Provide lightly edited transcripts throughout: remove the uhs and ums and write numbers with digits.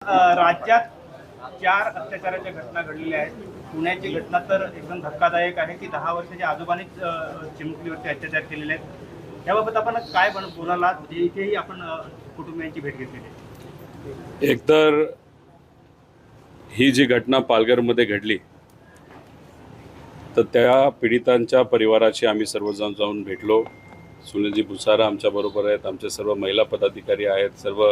राज्यात 4 अत्याचाराच्या घटना घडलेल्या आहेत. पुण्याची घटना तर एकदम धक्कादायक आहे की 10 वर्षाच्या आजोबांनीच चिमुकलीवरती अत्याचार केलेले आहेत. याबाबत आपण काय बोलालात? म्हणजे इथेही आपण कुटुंबियांची भेट घेतलेली आहे. एकतर ही जी घटना पालघरमध्ये घडली तर त्या पीडितांच्या परिवाराशी आम्ही सर्वजण जाऊन भेटलो. सुनीलजी भुसारा आमच्याबरोबर आहेत, आमचे सर्व महिला पदाधिकारी आहेत, सर्व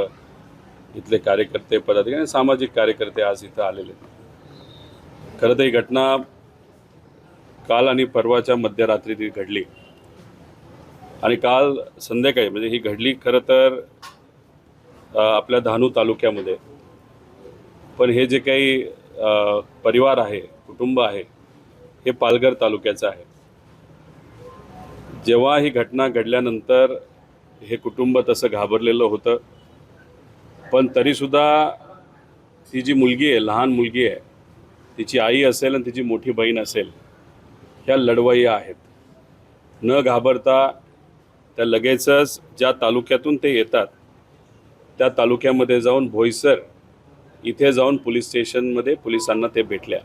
इथले कार्यकर्ते पदाधिकारी आणि सामाजिक कार्यकर्ते आज इथं आलेले आहेत. खरं तर ही घटना काल आणि परवाच्या मध्यरात्री ती घडली आणि काल संध्याकाळी म्हणजे ही घडली खरं तर आपल्या डहाणू तालुक्यामध्ये. पण हे जे काही परिवार आहे, कुटुंब आहे, हे पालघर तालुक्याचं आहे. जेव्हा ही घटना घडल्यानंतर हे कुटुंब तसं घाबरलेलं होतं, पण तरीसुद्धा ती जी मुलगी आहे, लहान मुलगी आहे, तिची आई असेल आणि तिची मोठी बहीण असेल, ह्या लढवय्या आहेत. न घाबरता त्या लगेचच ज्या तालुक्यातून ते येतात त्या तालुक्यामध्ये जाऊन भोईसर इथे जाऊन पोलीस स्टेशनमध्ये पोलिसांना ते भेटल्या.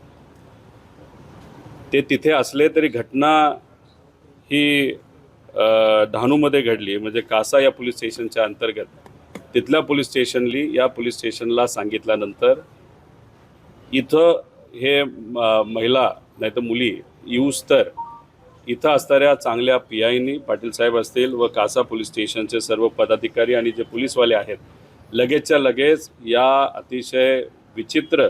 ते तिथे असले तरी घटना ही डहाणूमध्ये घडली, म्हणजे कासा या पोलीस स्टेशनच्या अंतर्गत. तिथल्या पोलीस स्टेशनली या पोलीस स्टेशनला सांगितल्यानंतर इथं हे महिला नाही तर मुली येऊस तर इथं असणाऱ्या चांगल्या PIनी पाटील साहेब असतील व कासा पोलीस स्टेशनचे सर्व पदाधिकारी आणि जे पोलीसवाले आहेत लगेचच्या लगेच या अतिशय विचित्र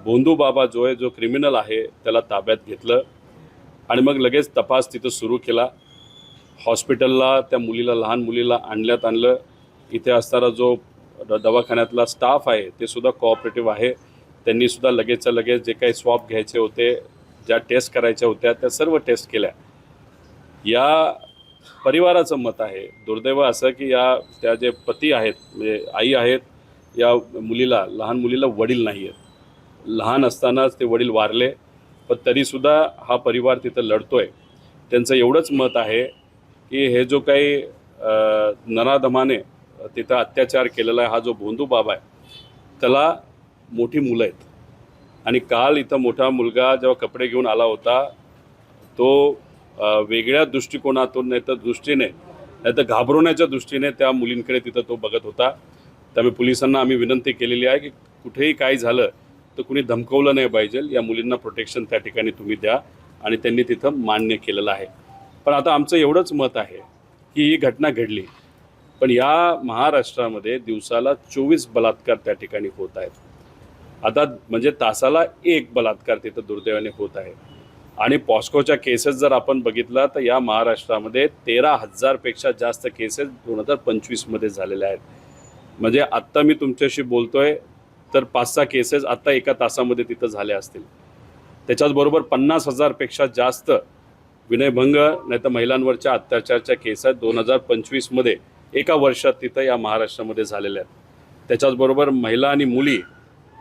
भोंदू बाबा जो आहे, जो क्रिमिनल आहे, त्याला ताब्यात घेतलं आणि मग लगेच तपास तिथं सुरू केला. हॉस्पिटलला त्या मुलीला, लहान मुलीला आणलं. इथे असणारा जो दवाखान्यातला स्टाफ आहे ते सुद्धा कोऑपरेटिव्ह आहे. त्यांनीसुद्धा लगेचच्या लगेच जे काही स्वॅब घ्यायचे होते, ज्या टेस्ट करायच्या होत्या त्या सर्व टेस्ट केल्या. या परिवाराचं मत आहे, दुर्दैव असं की त्या जे पती आहेत, म्हणजे आई आहेत, या मुलीला, लहान मुलीला वडील नाही आहेत. लहान असतानाच ते वडील वारले, पण तरीसुद्धा हा परिवार तिथं लढतोय. त्यांचं एवढंच मत आहे की हे जो काही नराधमाने तिथं अत्याचार केलेला आहे, हा जो भोंदू बाबा आहे, त्याला मोठी मुलं आहेत. आणि काल इथं मोठा मुलगा जेव्हा कपडे घेऊन आला होता, तो वेगळ्या दृष्टिकोनातून नाही तर घाबरवण्याच्या दृष्टीने त्या मुलींकडे तिथं तो बघत होता. त्यामुळे पोलिसांना आम्ही विनंती केलेली आहे की कुठेही काही झालं तर कुणी धमकवलं नाही पाहिजे, या मुलींना प्रोटेक्शन त्या ठिकाणी तुम्ही द्या, आणि त्यांनी तिथं मान्य केलेलं आहे. पण आता आमचं एवढंच मत आहे की ही घटना घडली, पण या महाराष्ट्रामध्ये दिवसाला 24 बलात्कार त्या ठिकाणी होत आहेत. आता म्हणजे तासाला 1 बलात्कार तिथं दुर्दैवाने होत आहे. आणि पॉस्कोच्या केसेस जर आपण बघितला तर या महाराष्ट्रामध्ये 13,000पेक्षा जास्त केसेस 2025मध्ये झालेल्या आहेत. म्हणजे आत्ता मी तुमच्याशी बोलतोय तर 5-6 केसेस आत्ता एका तासामध्ये तिथं झाल्या असतील. त्याच्याचबरोबर 50,000पेक्षा जास्त विनयभंग नाही तर महिलांवरच्या अत्याचारच्या केसेस 2025मध्ये एका वर्षात तिथं या महाराष्ट्रामध्ये झालेल्या आहेत. त्याच्याचबरोबर महिला आणि मुली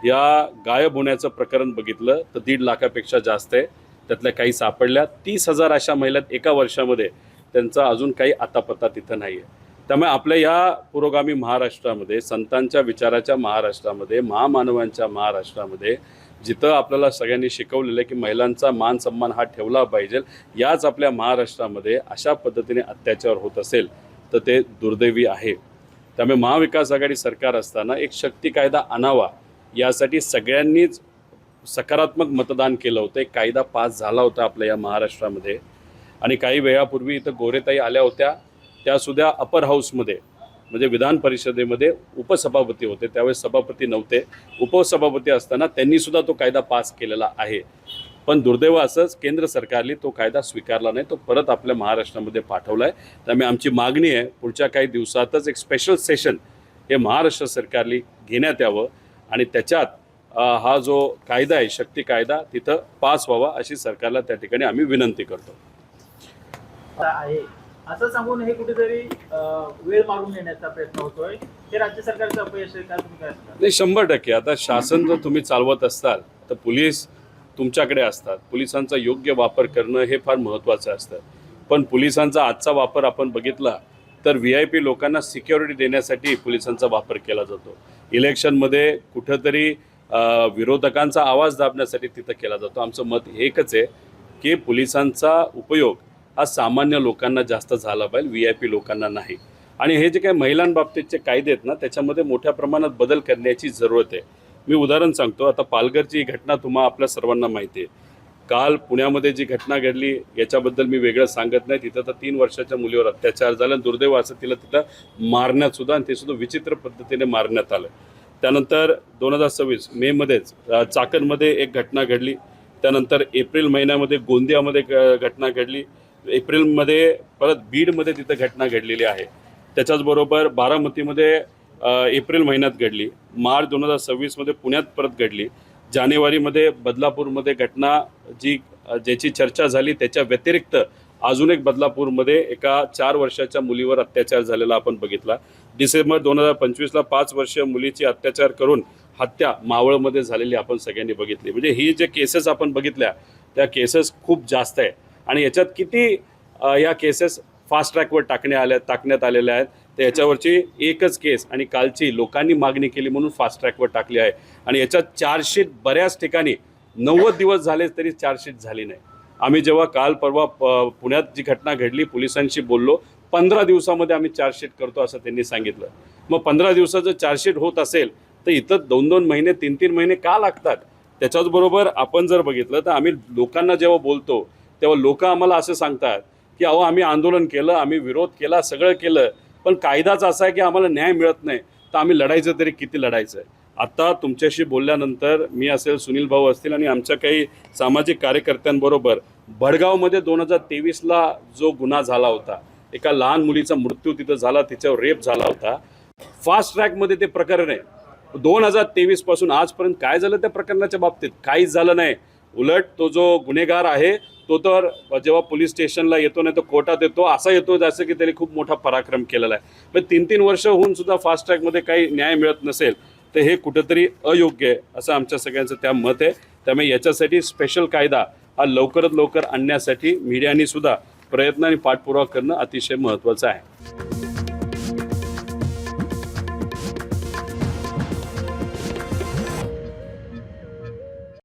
या गायब होण्याचं प्रकरण बघितलं तर 1.5 लाखापेक्षा जास्त आहे. त्यातल्या काही सापडल्या. 30,000 अशा महिला एका वर्षामध्ये, त्यांचा अजून काही आतापत्ता तिथं नाही आहे. त्यामुळे आपल्या या पुरोगामी महाराष्ट्रामध्ये, संतांच्या विचाराच्या महाराष्ट्रामध्ये, महामानवांच्या महाराष्ट्रामध्ये, जिथं आपल्याला सगळ्यांनी शिकवलेलं आहे की महिलांचा मान सन्मान हा ठेवला पाहिजे, याच आपल्या महाराष्ट्रामध्ये अशा पद्धतीने अत्याचार होत असेल तर ते दुर्दैवी आहे. त्यामुळे महाविकास आघाडी सरकार असताना एक शक्ती कायदा आणावा यासाठी सगळ्यांनीच सकारात्मक मतदान केलं होतं. एक कायदा पास झाला होता आपल्या या महाराष्ट्रामध्ये. आणि काही वेळापूर्वी इथं गोरेताई आल्या होत्या, त्यासुद्धा अपर हाऊसमध्ये म्हणजे विधान परिषदेमध्ये उपसभापती होते, त्यावेळेस सभापती नव्हते. उपसभापती असताना त्यांनीसुद्धा तो कायदा पास केलेला आहे. पण दुर्दैव असंच केंद्र सरकारने तो कायदा स्वीकारला नाही, तो परत आपल्या महाराष्ट्रामध्ये पाठवला आहे. त्यामुळे आमची मागणी आहे पुढच्या काही दिवसातच एक स्पेशल सेशन हे महाराष्ट्र सरकारने घेण्यात यावं आणि त्याच्यात हा जो कायदा आहे, शक्ती कायदा, तिथं पास व्हावा अशी सरकारला त्या ठिकाणी आम्ही विनंती करतो. आहे असं सांगून हे कुठेतरी वेळ मारून नेण्याचा प्रयत्न होतोय, हे राज्य सरकारचं अपयश आहे का? तुम्ही काय असता? नाही, 100%. आता शासन जर तुम्ही चालवत असाल तर पोलीस तुमच्याकडे असतात. पोलिसांचा योग्य वापर करणं हे फार महत्त्वाचं असतं. पण पोलिसांचा आजचा वापर आपण बघितला तर VIP लोकांना सिक्युरिटी देण्यासाठी पोलिसांचा वापर केला जातो. इलेक्शनमध्ये कुठंतरी विरोधकांचा आवाज दाबण्यासाठी तिथं केला जातो. आमचं मत एकच आहे की पोलिसांचा उपयोग हा सामान्य लोकांना जास्त झाला पाहिजे, VIP लोकांना नाही. आणि हे जे काही महिलांबाबतीतचे कायदे आहेत ना, त्याच्यामध्ये मोठ्या प्रमाणात बदल करण्याची जरूरत आहे. मी उदाहरण सांगतो. आता पालघरची घटना आपल्या सर्वांना माहिती आहे. काल पुण्यामध्ये जी घटना घडली याच्याबद्दल मी वेगळं सांगत नाही. तिथं तर 3 वर्षाच्या मुलीवर अत्याचार झाला आणि दुर्दैव असं तिला तिथं मारण्यात सुद्धा, आणि ते सुद्धा विचित्र पद्धतीने मारण्यात आलं. त्यानंतर 2026 मेमध्येच चाकणमध्ये एक घटना घडली. त्यानंतर एप्रिल महिन्यामध्ये गोंदियामध्ये घटना घडली. एप्रिलमध्ये परत बीडमध्ये तिथं घटना घडलेली आहे. त्याच्याचबरोबर बारामतीमध्ये एप्रिल महिन्यात घडली. मार्च 2026मध्ये पुण्यात परत घडली. जानेवारीमध्ये बदलापूरमध्ये घटना ज्याची चर्चा झाली त्याच्या व्यतिरिक्त अजून एक बदलापूरमध्ये एका 4 वर्षाच्या मुलीवर अत्याचार झालेला आपण बघितला. डिसेंबर 2025ला 5 वर्षीय मुलीची अत्याचार करून हत्या मावळमध्ये झालेली आपण सगळ्यांनी बघितली. म्हणजे ही जे केसेस आपण बघितल्या त्या केसेस खूप जास्त आहे. आणि याच्यात किती या केसेस फास्ट ट्रॅकवर टाकण्यात आलेल्या आहेत. तर याच्यावरची एकच केस आणि कालची लोकांनी मागणी केली म्हणून फास्ट ट्रॅकवर टाकली आहे. आणि याच्यात चार्जशीट बऱ्याच ठिकाणी 90 दिवस झाले तरी चार्जशीट झाली नाही. आम्ही जेव्हा काल परवा पुण्यात जी घटना घडली पोलिसांशी बोललो, 15 दिवसामध्ये आम्ही चार्जशीट करतो असं त्यांनी सांगितलं. मग 15 दिवसाचं चार्जशीट होत असेल तर इथं 2-2 महिने 3-3 महिने का लागतात? त्याच्याचबरोबर आपण जर बघितलं तर आम्ही लोकांना जेव्हा बोलतो तेव्हा लोक आम्हाला असं सांगतात की अहो आम्ही आंदोलन केलं, आम्ही विरोध केला, सगळं केलं, पण कायदाच असा आहे की आम्हाला न्याय मिळत नाही, तर आम्ही लढायचं तरी किती लढायचं आहे. आता तुमच्याशी बोलल्यानंतर मी असेल, सुनील भाऊ असतील आणि आमच्या काही सामाजिक कार्यकर्त्यांबरोबर भडगावमध्ये 2023ला जो गुन्हा झाला होता, एका लहान मुलीचा मृत्यू तिथं झाला, तिच्यावर रेप झाला होता. फास्ट ट्रॅकमध्ये ते प्रकरण आहे. 2023 पासून आजपर्यंत काय झालं त्या प्रकरणाच्या बाबतीत? काहीच झालं नाही. उलट तो जो गुन्हेगार आहे तो तर जेव्हा पोलीस स्टेशनला येतो नाही तो कोर्टात येतो, असा येतो जसं की त्याने खूप मोठा पराक्रम केलेला आहे. पण 3-3 वर्ष होऊन सुद्धा फास्ट ट्रॅकमध्ये काही न्याय मिळत नसेल तर हे कुठंतरी अयोग्य आहे असं आमच्या सगळ्यांचं त्या मत आहे. त्यामुळे याच्यासाठी स्पेशल कायदा हा लवकरात लवकर आणण्यासाठी मीडियाने सुद्धा प्रयत्न आणि पाठपुरावा करणं अतिशय महत्त्वाचं आहे.